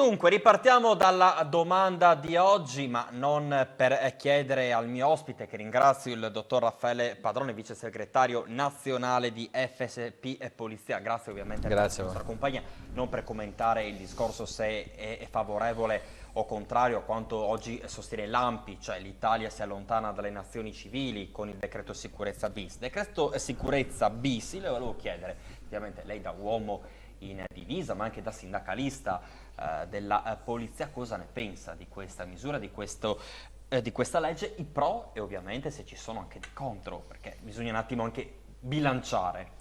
Dunque, ripartiamo dalla domanda di oggi, ma non per chiedere al mio ospite, che ringrazio, il dottor Raffaele Padrone, vice segretario nazionale di FSP e Polizia. Grazie ovviamente per Grazie essere a in nostra voi. compagnia, non per commentare il discorso se è favorevole o contrario a quanto oggi sostiene l'ANPI, cioè l'Italia si allontana dalle nazioni civili con il decreto sicurezza bis. Decreto sicurezza bis, le volevo chiedere, ovviamente lei da uomo in divisa, ma anche da sindacalista della polizia, cosa ne pensa di questa misura, di questa legge, i pro e ovviamente se ci sono anche dei contro, perché bisogna un attimo anche bilanciare.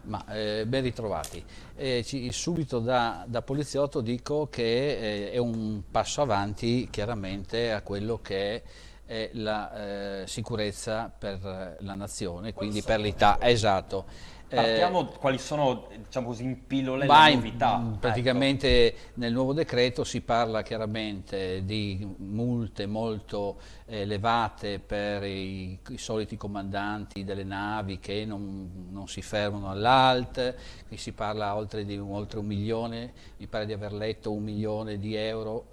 Ben ritrovati. Subito da poliziotto dico che è un passo avanti chiaramente a quello che è la sicurezza per la nazione, quindi per l'Italia. Esatto. Partiamo, quali sono, diciamo così, in pillole le novità? Ecco. Praticamente nel nuovo decreto si parla chiaramente di multe molto elevate per i soliti comandanti delle navi che non si fermano all'ALT. Qui si parla oltre 1 milione, mi pare di aver letto 1 milione di euro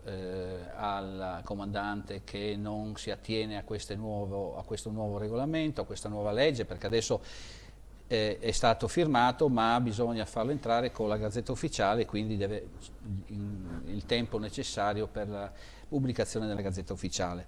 al comandante che non si attiene a questo nuovo regolamento, a questa nuova legge, perché adesso è stato firmato, ma bisogna farlo entrare con la Gazzetta Ufficiale, quindi deve il tempo necessario per la pubblicazione della Gazzetta Ufficiale.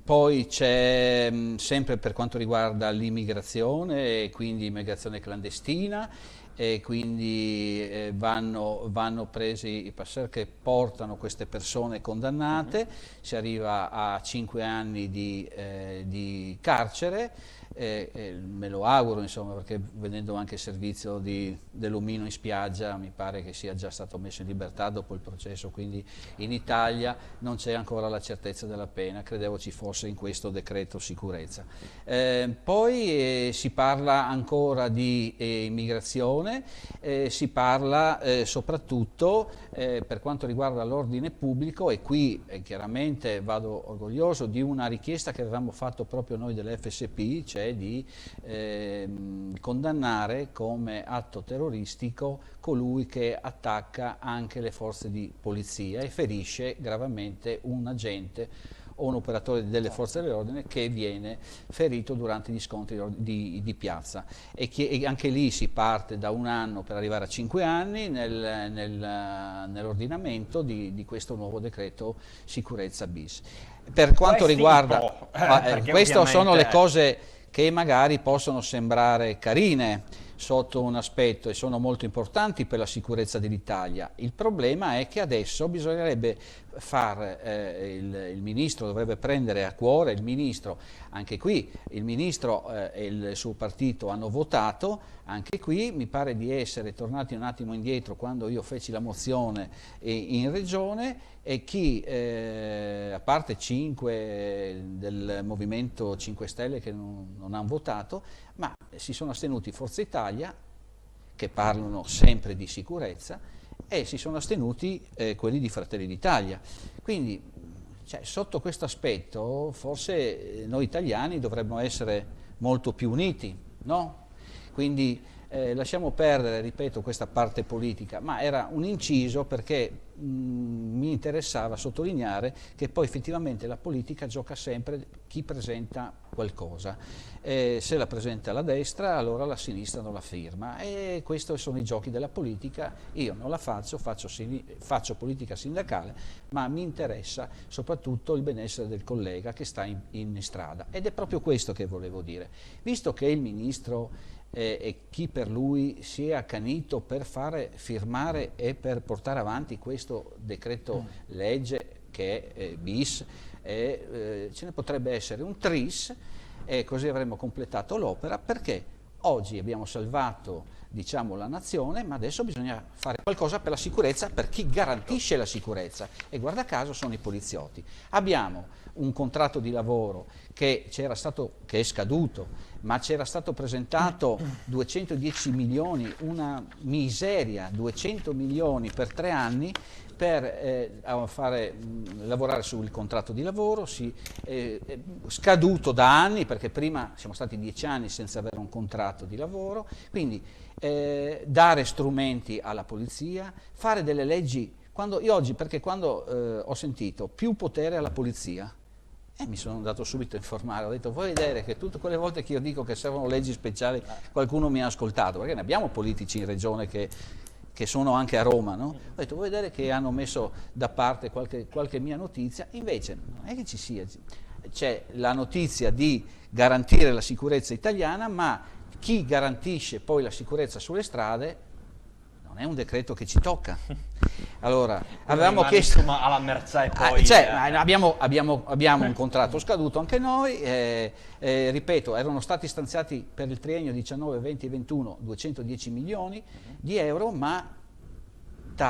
Poi c'è sempre per quanto riguarda l'immigrazione, e quindi immigrazione clandestina, e quindi vanno presi i passer che portano queste persone condannate, si arriva a 5 anni di carcere. Me lo auguro, insomma, perché vedendo anche il servizio dell'omino in spiaggia mi pare che sia già stato messo in libertà dopo il processo, quindi in Italia non c'è ancora la certezza della pena, credevo ci fosse in questo decreto sicurezza. Poi si parla ancora di immigrazione, si parla soprattutto per quanto riguarda l'ordine pubblico, e qui chiaramente vado orgoglioso di una richiesta che avevamo fatto proprio noi dell'FSP, cioè di condannare come atto terroristico colui che attacca anche le forze di polizia e ferisce gravemente un agente o un operatore delle forze dell'ordine che viene ferito durante gli scontri di piazza, e anche lì si parte da 1 anno per arrivare a 5 anni nell'ordinamento di questo nuovo decreto sicurezza bis. Per quanto riguarda, queste sono le cose che magari possono sembrare carine sotto un aspetto e sono molto importanti per la sicurezza dell'Italia. Il problema è che adesso bisognerebbe il ministro dovrebbe prendere a cuore, il ministro, anche qui il ministro e il suo partito hanno votato, anche qui mi pare di essere tornati un attimo indietro quando io feci la mozione in regione, e chi, a parte 5 del Movimento 5 Stelle che non hanno votato, ma si sono astenuti Forza Italia, che parlano sempre di sicurezza, e si sono astenuti quelli di Fratelli d'Italia. Quindi sotto questo aspetto forse noi italiani dovremmo essere molto più uniti, no? Quindi lasciamo perdere, ripeto, questa parte politica, ma era un inciso perché mi interessava sottolineare che poi effettivamente la politica gioca sempre chi presenta qualcosa. Se la presenta la destra, allora la sinistra non la firma, e questi sono i giochi della politica. Io non la faccio politica sindacale, ma mi interessa soprattutto il benessere del collega che sta in strada, ed è proprio questo che volevo dire. Visto che il ministro e chi per lui si è accanito per fare firmare e per portare avanti questo decreto legge che è bis, ce ne potrebbe essere un tris, e così avremmo completato l'opera, perché oggi abbiamo salvato, diciamo, la nazione, ma adesso bisogna fare qualcosa per la sicurezza, per chi garantisce la sicurezza, e guarda caso sono i poliziotti. Abbiamo un contratto di lavoro che è scaduto, ma c'era stato presentato 210 milioni, una miseria, 200 milioni per 3 anni per lavorare sul contratto di lavoro, scaduto da anni, perché prima siamo stati 10 anni senza avere un contratto di lavoro, quindi dare strumenti alla polizia, fare delle leggi io oggi, perché quando ho sentito più potere alla polizia, mi sono andato subito a informare, ho detto, vuoi vedere che tutte quelle volte che io dico che servono leggi speciali, qualcuno mi ha ascoltato, perché ne abbiamo politici in regione che sono anche a Roma, no? Ho detto, vuoi vedere che hanno messo da parte qualche mia notizia? Invece non è che ci sia, c'è la notizia di garantire la sicurezza italiana, ma chi garantisce poi la sicurezza sulle strade non è un decreto che ci tocca. Allora, avevamo chiesto alla mercé poi. Abbiamo un contratto scaduto anche noi, ripeto, erano stati stanziati per il triennio 19, 20 e 21 210 milioni di euro, ma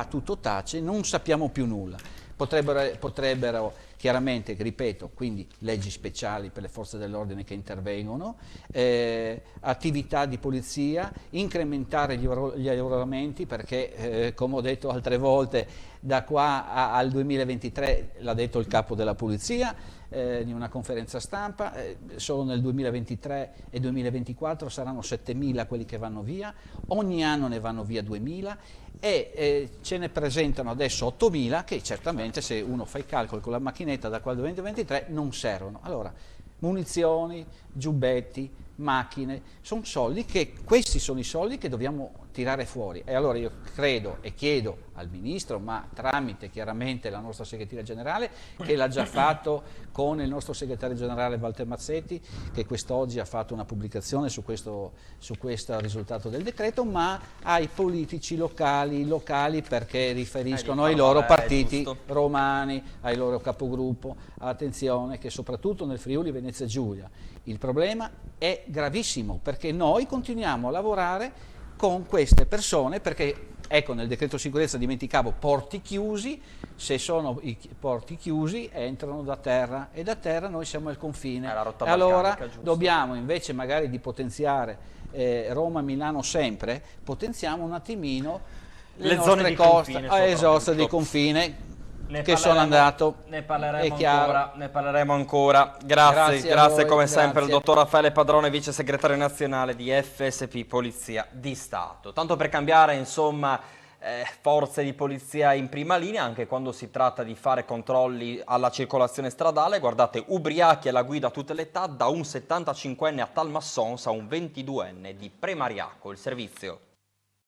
tutto tace, non sappiamo più nulla. Potrebbero chiaramente, ripeto, quindi leggi speciali per le forze dell'ordine che intervengono, attività di polizia, incrementare gli arruolamenti perché, come ho detto altre volte, da qua al 2023, l'ha detto il capo della polizia in una conferenza stampa, solo nel 2023 e 2024 saranno 7.000 quelli che vanno via, ogni anno ne vanno via 2.000 e ce ne presentano adesso 8.000 che certamente, se uno fa i calcoli con la macchinetta da qua al 2023, non servono. Allora, munizioni, giubbetti, macchine, sono soldi questi sono i soldi che dobbiamo tirare fuori. E allora io credo e chiedo al Ministro, ma tramite chiaramente la nostra segretaria generale, che l'ha già fatto con il nostro segretario generale Walter Mazzetti, che quest'oggi ha fatto una pubblicazione su questo risultato del decreto, ma ai politici locali perché riferiscono ai loro partiti romani, ai loro capogruppo. Attenzione che soprattutto nel Friuli Venezia Giulia il problema è gravissimo, perché noi continuiamo a lavorare con queste persone, perché ecco, nel decreto sicurezza dimenticavo porti chiusi, se sono i porti chiusi entrano da terra e da terra noi siamo al confine. Allora dobbiamo, invece magari di potenziare Roma, Milano sempre, potenziamo un attimino le nostre coste a esosta di confine. Che sono andato, ne parleremo ancora. Grazie come sempre il dottor Raffaele Padrone, vice segretario nazionale di FSP Polizia di Stato. Tanto per cambiare, insomma, forze di polizia in prima linea anche quando si tratta di fare controlli alla circolazione stradale. Guardate, ubriachi alla guida a tutte le età, da un 75enne a Talmassons a un 22enne di Premariaco. Il servizio